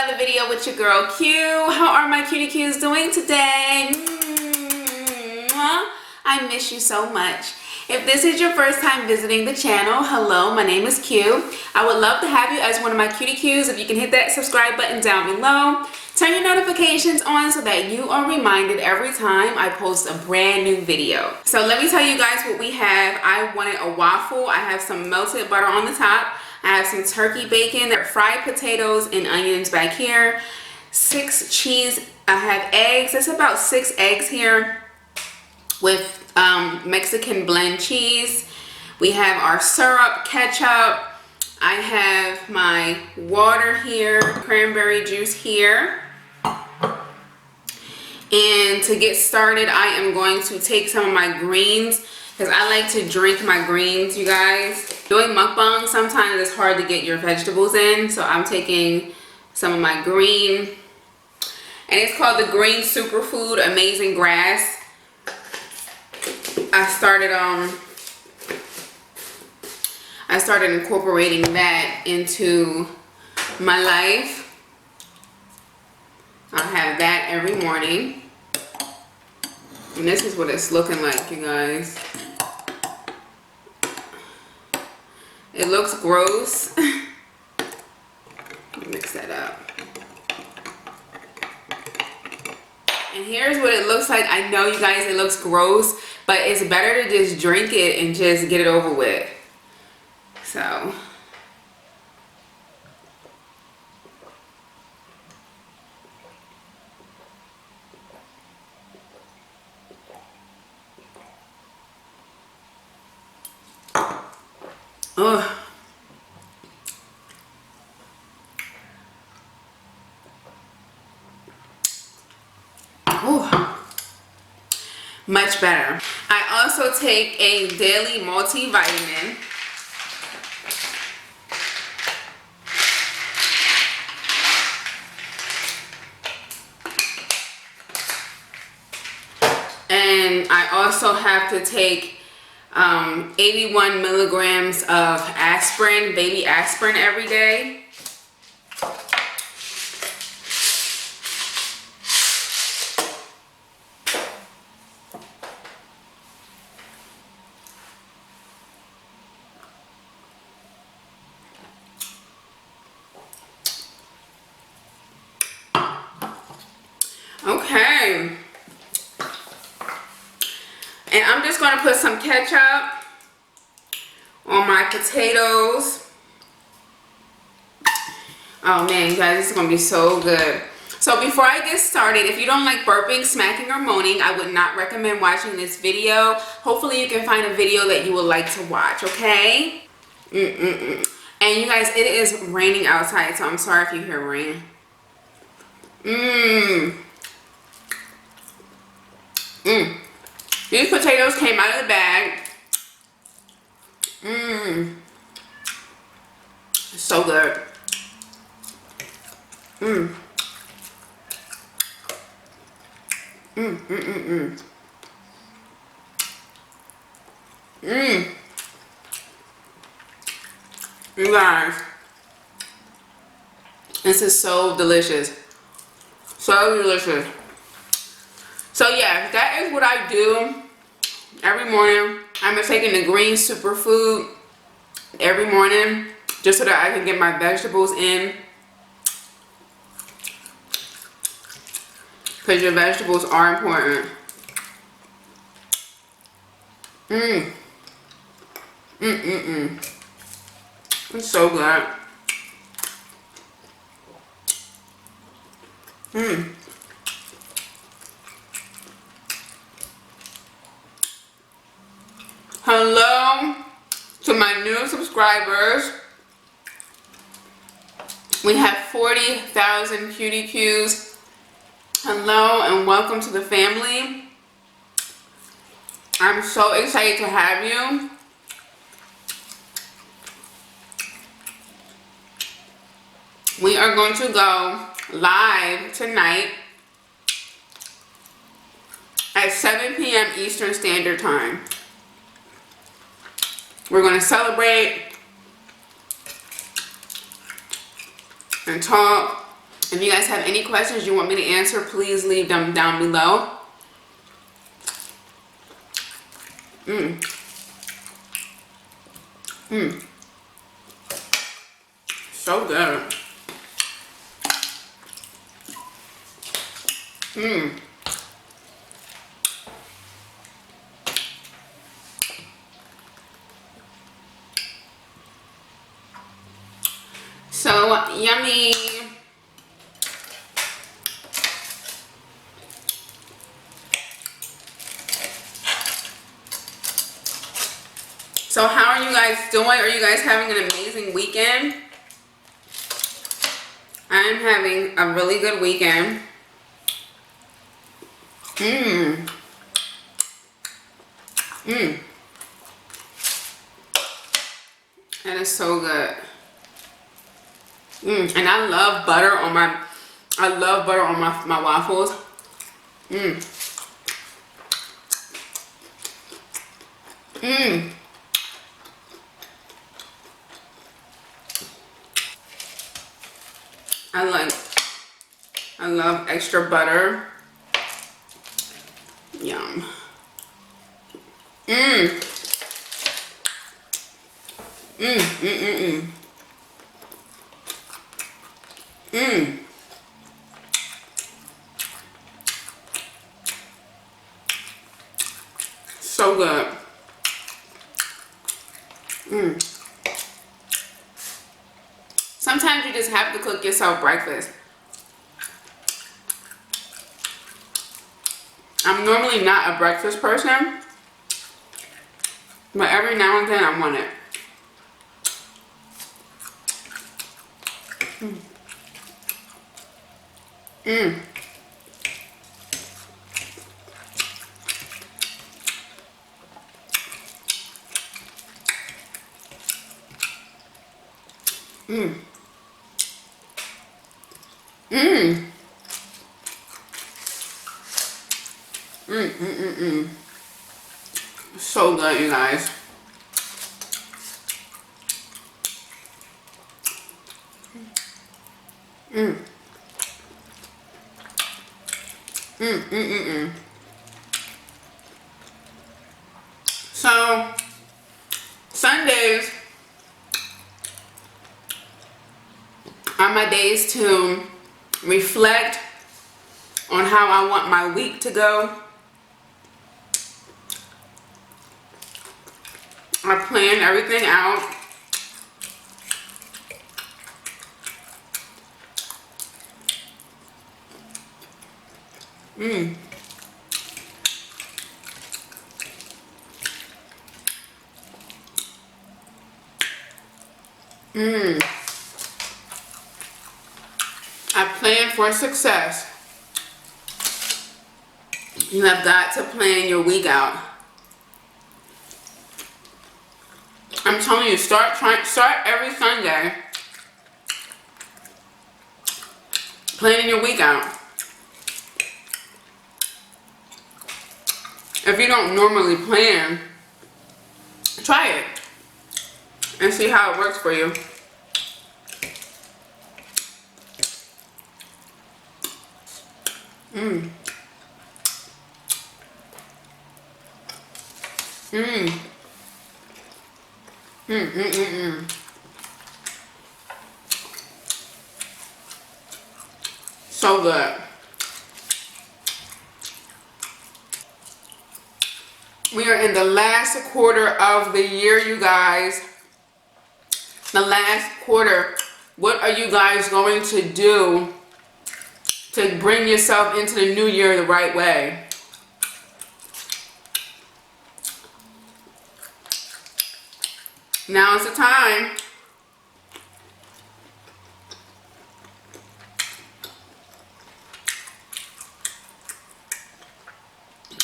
another video with your girl Q. How are my cutie Qs doing today? I miss you so much. If this is your first time visiting the channel, hello, my name is Q. I would love to have you as one of my cutie Qs. If you can hit that subscribe button down below, turn your notifications on so that you are reminded every time I post a brand new video. So let me tell you guys what we have. I wanted a waffle. I have some melted butter on the top. I have some turkey bacon, fried potatoes and onions back here, 6 cheese. I have eggs. That's about 6 eggs here with Mexican blend cheese. We have our syrup, ketchup. I have my water here, cranberry juice here. And to get started, I am going to take some of my greens because I like to drink my greens, you guys. Doing mukbang, sometimes it's hard to get your vegetables in, so I'm taking some of my green. And it's called the Green Superfood Amazing Grass. I started incorporating that into my life. I have that every morning. And this is what it's looking like, you guys. It looks gross. Mix that up. And here's what it looks like. I know, you guys, it looks gross, but it's better to just drink it and just get it over with. So. Ugh. Ooh. Much better. I also take a daily multivitamin. And I also have to take 81 milligrams of aspirin, baby aspirin every day. Okay. And I'm just going to put some ketchup on my potatoes. Oh man, you guys, this is going to be so good. So before I get started, if you don't like burping, smacking, or moaning, I would not recommend watching this video. Hopefully you can find a video that you would like to watch, okay? And you guys, it is raining outside, so I'm sorry if you hear rain. These potatoes came out of the bag. It's so good. You guys, this is so delicious. So delicious. So yeah, that is what I do every morning. I'm taking the Green Superfood every morning just so that I can get my vegetables in. Because your vegetables are important. It's so good. Hello to my new subscribers. We have 40,000 cutie Qs. Hello and welcome to the family. I'm so excited to have you. We are going to go live tonight at 7 p.m. Eastern Standard Time. We're going to celebrate and talk If you guys have any questions you want me to answer, please leave them down below. So good. So yummy. So how are you guys doing? Are you guys having an amazing weekend? I'm having a really good weekend. That is so good. And I love butter on my my waffles. I love extra butter. Yum. So good. Sometimes you just have to cook yourself breakfast. I'm normally not a breakfast person, but every now and then I want it. So good, you guys. So Sundays are my days to reflect on how I want my week to go. I plan everything out. I plan for success. You have got to plan your week out. I'm telling you, start every Sunday planning your week out. If you don't normally plan, try it and see how it works for you. So good. We are in the last quarter of the year, you guys. The last quarter. What are you guys going to do to bring yourself into the new year the right way? Now is the time.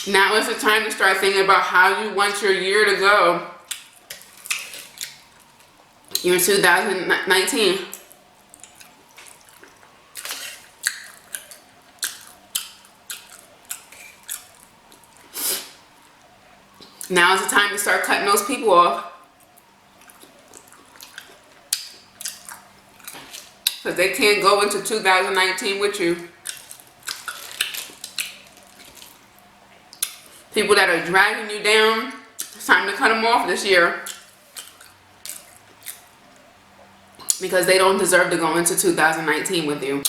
Now is the time to start thinking about how you want your year to go. Year 2019. Now is the time to start cutting those people off. because they can't go into 2019 with you. People that are dragging you down, it's time to cut them off this year. Because they don't deserve to go into 2019 with you.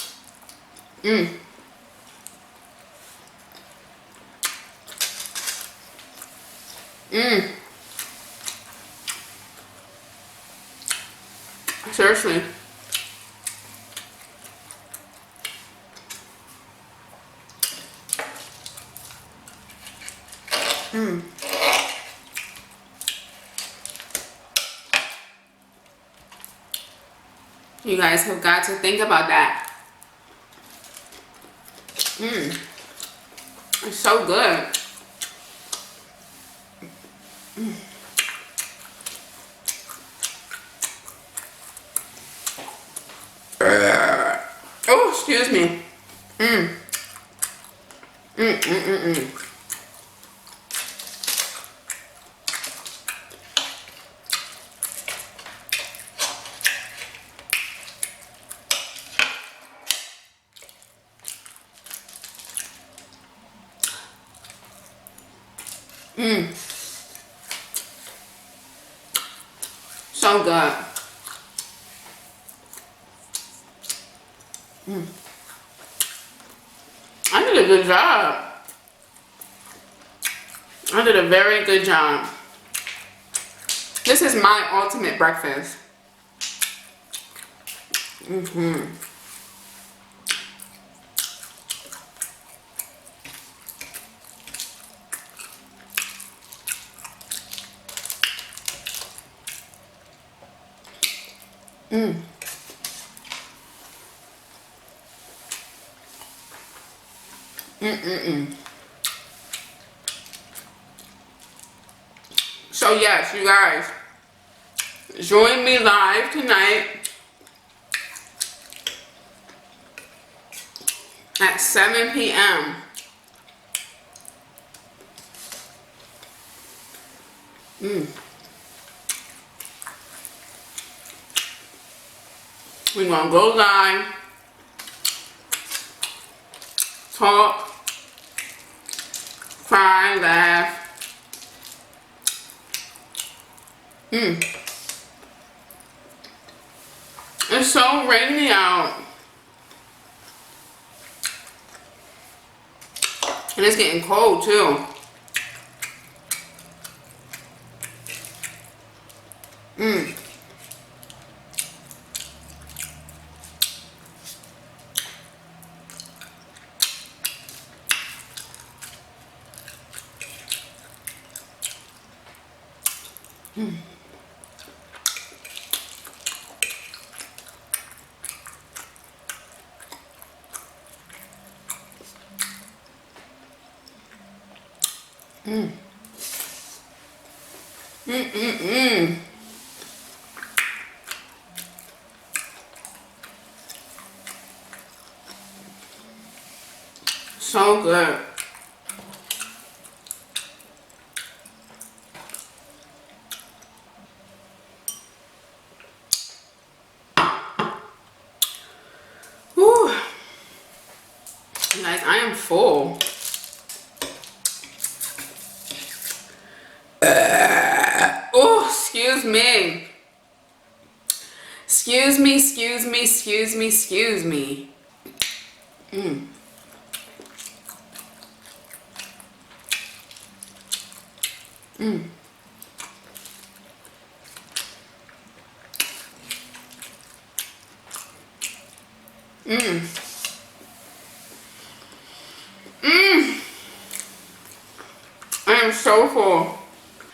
Seriously. You guys have got to think about that. It's so good. Oh, excuse me. So good. I did a good job. I did a very good job. This is my ultimate breakfast. So yes, you guys, join me live tonight at 7 p.m. We're gonna go live, talk, cry, laugh. It's so rainy out. And it's getting cold too. So good. Whew. Guys, I am full. Oh, excuse me. Excuse me, excuse me, excuse me, excuse me. I am so full.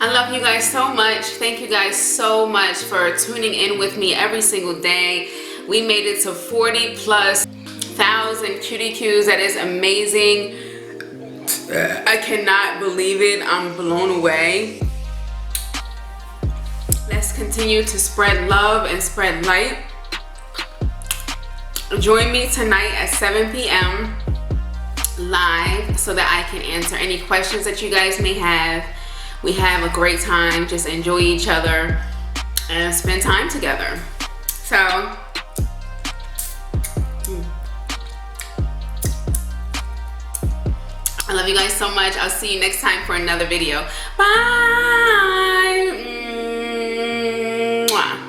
I love you guys so much. Thank you guys so much for tuning in with me every single day. We made it to 40,000+ cutie cues. That is amazing. I cannot believe it. I'm blown away. Let's continue to spread love and spread light. Join me tonight at 7 p.m. live so that I can answer any questions that you guys may have. We have a great time, just enjoy each other and spend time together. So you guys so much. I'll see you next time for another video. Bye. Mwah.